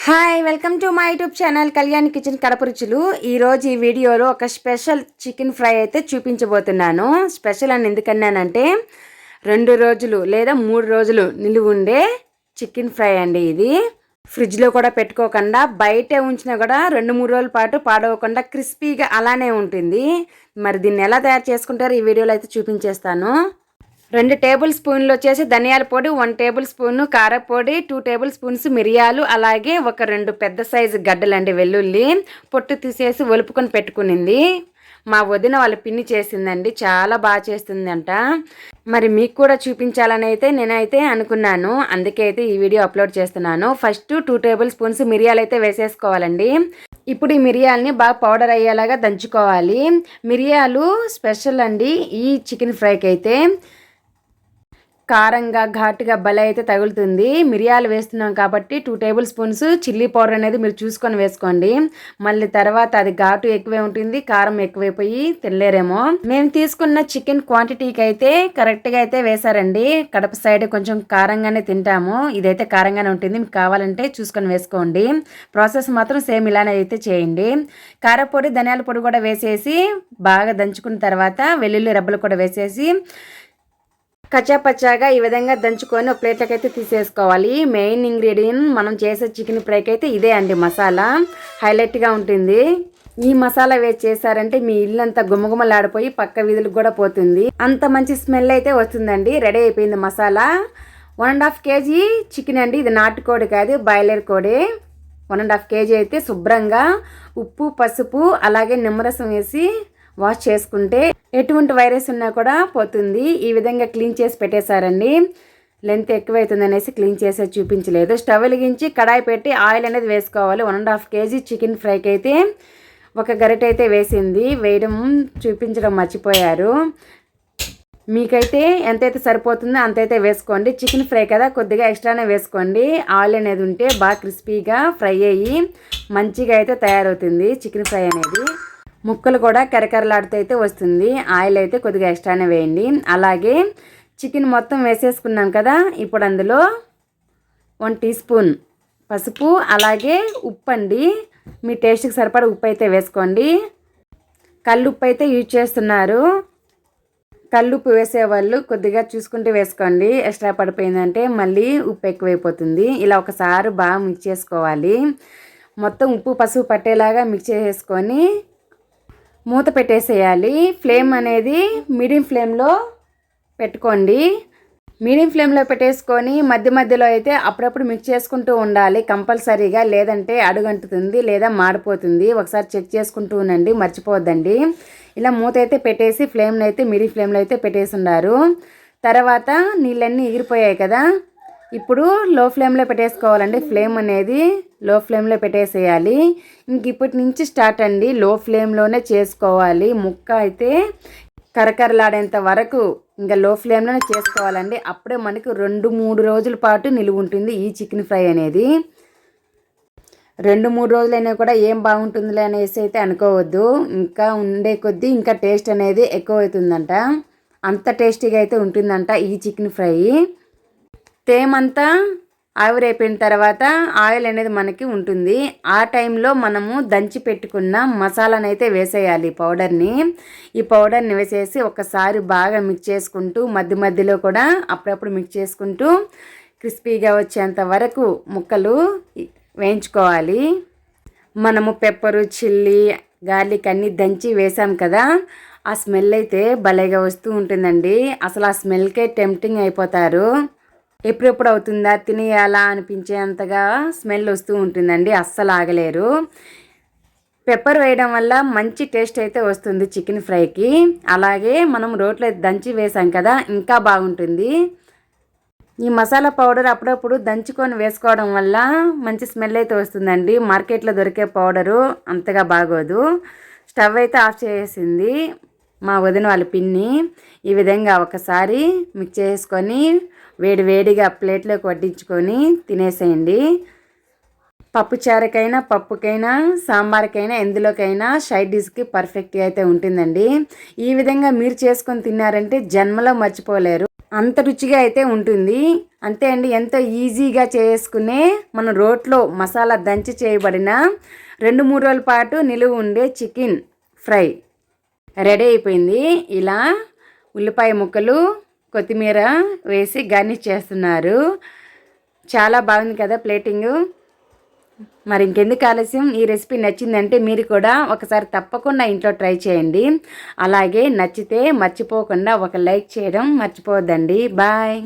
Hi welcome to my YouTube channel Kalyani kitchen Kadapa రుచులు. ఈరోజు ఈ వీడియోలో ఒక స్పెషల్ చికెన్ ఫ్రై అయితే చూపించబోతున్నాను. స్పెషల్ అని ఎందుకన్నానంటే 2 రోజులు లేదా 3 రోజులు నిలువ ఉండే చికెన్ ఫ్రై అండి. ఇది ఫ్రిడ్జ్లో కూడా పెట్టుకోకుండా బయటే ఉంచినా కూడా 2-3 రోజుల పాటు పాడవకుండా క్రిస్పీగా అలానే ఉంటుంది. మరి దీన్ని ఎలా తయారు చేసుకుంటారో ఈ వీడియోలో అయితే చూపించేస్తాను. 2 టేబుల్ స్పూన్లు వచ్చేసి ధనియాల పొడి, 1 టేబుల్ స్పూన్ కారపొడి, 2 టేబుల్ స్పూన్స్ మిరియాలు, అలాగే ఒక 2 పెద్ద సైజు గడ్డలండి వెల్లుల్లి పొట్టు తీసేసి ఒలుపుకొని పెట్టుకునింది. మా వదిన వాళ్ళ పిన్ని చేసిందండి, చాలా బాగా చేస్తుందంట. మరి మీకు కూడా చూపించాలని అయితే నేనైతే అనుకున్నాను, అందుకే అయితే ఈ వీడియో అప్లోడ్ చేస్తున్నాను. ఫస్ట్ 2 టేబుల్ స్పూన్స్ మిరియాలు అయితే వేసేసుకోవాలండి. ఇప్పుడు ఈ మిరియాలని బాగా పౌడర్ అయ్యేలాగా దంచుకోవాలి. మిరియాలు స్పెషల్ అండి ఈ చికెన్ ఫ్రైకి అయితే. కారంగా ఘాటుగా భలే అయితే తగులుతుంది. మిరియాలు వేస్తున్నాం కాబట్టి 2 టేబుల్ స్పూన్స్ చిల్లీ పౌడర్ అనేది మీరు చూసుకొని వేసుకోండి. మళ్ళీ తర్వాత అది ఘాటు ఎక్కువే ఉంటుంది, కారం ఎక్కువైపోయి తినలేరేమో. మేము తీసుకున్న చికెన్ క్వాంటిటీకి అయితే కరెక్ట్గా అయితే వేశారండి. కడప సైడ్ కొంచెం కారంగానే తింటాము, ఇదైతే కారంగానే ఉంటుంది. మీకు కావాలంటే చూసుకొని వేసుకోండి. ప్రాసెస్ మాత్రం సేమ్ ఇలానే అయితే చేయండి. కారపొడి ధనియాల పొడి కూడా వేసేసి బాగా దంచుకున్న తర్వాత వెల్లుల్లి రెబ్బలు కూడా వేసేసి కచ్చాపచ్చాగా ఈ విధంగా దంచుకొని ఒక ప్లేట్లోకి అయితే తీసేసుకోవాలి. మెయిన్ ఇంగ్రీడియంట్ మనం చేసే చికెన్ ఫ్రైకి అయితే ఇదే అండి. మసాలా హైలైట్గా ఉంటుంది. ఈ మసాలా వేసి చేశారంటే మీ ఇల్లంతా గుమగుమలాడిపోయి పక్క వీధులకు కూడా పోతుంది, అంత మంచి స్మెల్ అయితే వస్తుందండి. రెడీ అయిపోయింది మసాలా. 1.5 kg చికెన్ అండి. ఇది నాటుకోడి కాదు, బాయిలర్ కోడి. 1.5 kg అయితే శుభ్రంగా ఉప్పు, పసుపు, అలాగే నిమ్మరసం వేసి వాష్ చేసుకుంటే ఎటువంటి వైరస్ ఉన్నా కూడా పోతుంది. ఈ విధంగా క్లీన్ చేసి పెట్టేశారండి. లెంత్ ఎక్కువైతుంది అనేసి క్లీన్ చేసే చూపించలేదు. స్టవ్ వెలిగించి కడాయి పెట్టి ఆయిల్ అనేది వేసుకోవాలి. 1.5 kg చికెన్ ఫ్రైకి అయితే ఒక గరిటె అయితే వేసింది. వేయడం చూపించడం మర్చిపోయారు. మీకైతే ఎంతైతే సరిపోతుందో అంతైతే వేసుకోండి. చికెన్ ఫ్రై కదా, కొద్దిగా ఎక్స్ట్రానే వేసుకోండి. ఆయిల్ అనేది ఉంటే బాగా క్రిస్పీగా ఫ్రై అయ్యి మంచిగా అయితే తయారవుతుంది చికెన్ ఫ్రై అనేది. ముక్కలు కూడా కరకరలాడుతూ అయితే వస్తుంది. ఆయిల్ అయితే కొద్దిగా ఎక్స్ట్రానే వేయండి. అలాగే చికెన్ మొత్తం వేసేసుకున్నాం కదా, ఇప్పుడు అందులో 1 టీ స్పూన్ పసుపు, అలాగే ఉప్పు అండి. మీ టేస్ట్కి సరిపడా ఉప్పు అయితే వేసుకోండి. కల్లుప్పు అయితే యూజ్ చేస్తున్నారు. కల్లుప్పు వేసేవాళ్ళు కొద్దిగా చూసుకుంటూ వేసుకోండి. ఎక్స్ట్రా పడిపోయిందంటే మళ్ళీ ఉప్పు ఎక్కువైపోతుంది. ఇలా ఒకసారి బాగా మిక్స్ చేసుకోవాలి. మొత్తం ఉప్పు పసుపు పట్టేలాగా మిక్స్ చేసుకొని మూత పెట్టేసేయాలి. ఫ్లేమ్ అనేది మీడియం ఫ్లేమ్లో పెట్టుకోండి. మీడియం ఫ్లేమ్లో పెట్టేసుకొని మధ్య మధ్యలో అయితే అప్పుడప్పుడు మిక్స్ చేసుకుంటూ ఉండాలి కంపల్సరీగా, లేదంటే అడుగంటుతుంది లేదా మాడిపోతుంది. ఒకసారి చెక్ చేసుకుంటూ ఉండండి, మర్చిపోవద్దండి. ఇలా మూత అయితే పెట్టేసి ఫ్లేమ్ని అయితే మీడియం ఫ్లేమ్లో అయితే పెట్టేసి ఉన్నారు. తర్వాత నీళ్ళన్నీ ఎగిరిపోయాయి కదా, ఇప్పుడు లో ఫ్లేమ్లో పెట్టేసుకోవాలండి. ఫ్లేమ్ అనేది లో ఫ్లేమ్లో పెట్టేసేయాలి. ఇంక ఇప్పటి నుంచి స్టార్ట్ అండి, లో ఫ్లేమ్లోనే చేసుకోవాలి. ముక్క అయితే కరకరలాడేంత వరకు ఇంకా లో ఫ్లేమ్లోనే చేసుకోవాలండి. అప్పుడే మనకు 2-3 రోజుల పాటు నిలువ ఉంటుంది ఈ చికెన్ ఫ్రై అనేది. 2-3 రోజులైనా కూడా ఏం బాగుంటుందిలే అనేసి అయితే అనుకోవద్దు. ఇంకా ఉండే కొద్దీ ఇంకా టేస్ట్ అనేది ఎక్కువ అవుతుందంట, అంత టేస్టీగా అయితే ఉంటుందంట ఈ చికెన్ ఫ్రై. తేమంతా ఆవిరైపోయిన తర్వాత ఆయిల్ అనేది మనకి ఉంటుంది. ఆ టైంలో మనము దంచి పెట్టుకున్న మసాలాను అయితే వేసేయాలి, పౌడర్ని. ఈ పౌడర్ని వేసేసి ఒకసారి బాగా మిక్స్ చేసుకుంటూ మధ్య మధ్యలో కూడా అప్పుడప్పుడు మిక్స్ చేసుకుంటూ క్రిస్పీగా వచ్చేంత వరకు ముక్కలు వేయించుకోవాలి. మనము పెప్పరు, చిల్లీ, గార్లిక్ అన్నీ దంచి వేసాం కదా, ఆ స్మెల్ అయితే భలేగా వస్తూ ఉంటుందండి. అసలు ఆ స్మెల్కే టెంప్టింగ్ అయిపోతారు. ఎప్పుడెప్పుడు అవుతుందా తినేయాలా అనిపించేంతగా స్మెల్ వస్తూ ఉంటుందండి, అస్సలు ఆగలేరు. పెప్పర్ వేయడం వల్ల మంచి టేస్ట్ అయితే వస్తుంది చికెన్ ఫ్రైకి. అలాగే మనం రోట్లో దంచి వేసాం కదా, ఇంకా బాగుంటుంది. ఈ మసాలా పౌడర్ అప్పుడప్పుడు దంచుకొని వేసుకోవడం వల్ల మంచి స్మెల్ అయితే వస్తుందండి. మార్కెట్లో దొరికే పౌడరు అంతగా బాగోదు. స్టవ్ అయితే ఆఫ్ చేసింది మా వదిన వాళ్ళ పిన్ని. ఈ విధంగా ఒకసారి మిక్స్ చేసుకొని వేడి వేడిగా ప్లేట్లోకి వడ్డించుకొని తినేసేయండి. పప్పుచారుకైనా, పప్పుకైనా, సాంబార్కైనా, ఎందులోకైనా సైడ్ డిష్కి పర్ఫెక్ట్గా అయితే ఉంటుందండి. ఈ విధంగా మీరు చేసుకొని తిన్నారంటే జన్మలో మర్చిపోలేరు. అంత రుచిగా అయితే ఉంటుంది. అంతే అండి, ఎంతో ఈజీగా చేసుకునే మన రోట్లో మసాలా దంచి చేయబడిన 2-3 రోజుల పాటు నిలువ ఉండే చికెన్ ఫ్రై రెడీ అయిపోయింది. ఇలా ఉల్లిపాయ ముక్కలు కొత్తిమీర వేసి గార్నిష్ చేస్తున్నారు. చాలా బాగుంది కదా ప్లేటింగు. మరి ఇంకెందుకు ఆలస్యం, ఈ రెసిపీ నచ్చిందంటే మీరు కూడా ఒకసారి తప్పకుండా ఇంట్లో ట్రై చేయండి. అలాగే నచ్చితే మర్చిపోకుండా ఒక లైక్ చేయడం మర్చిపోవద్దండి. బాయ్.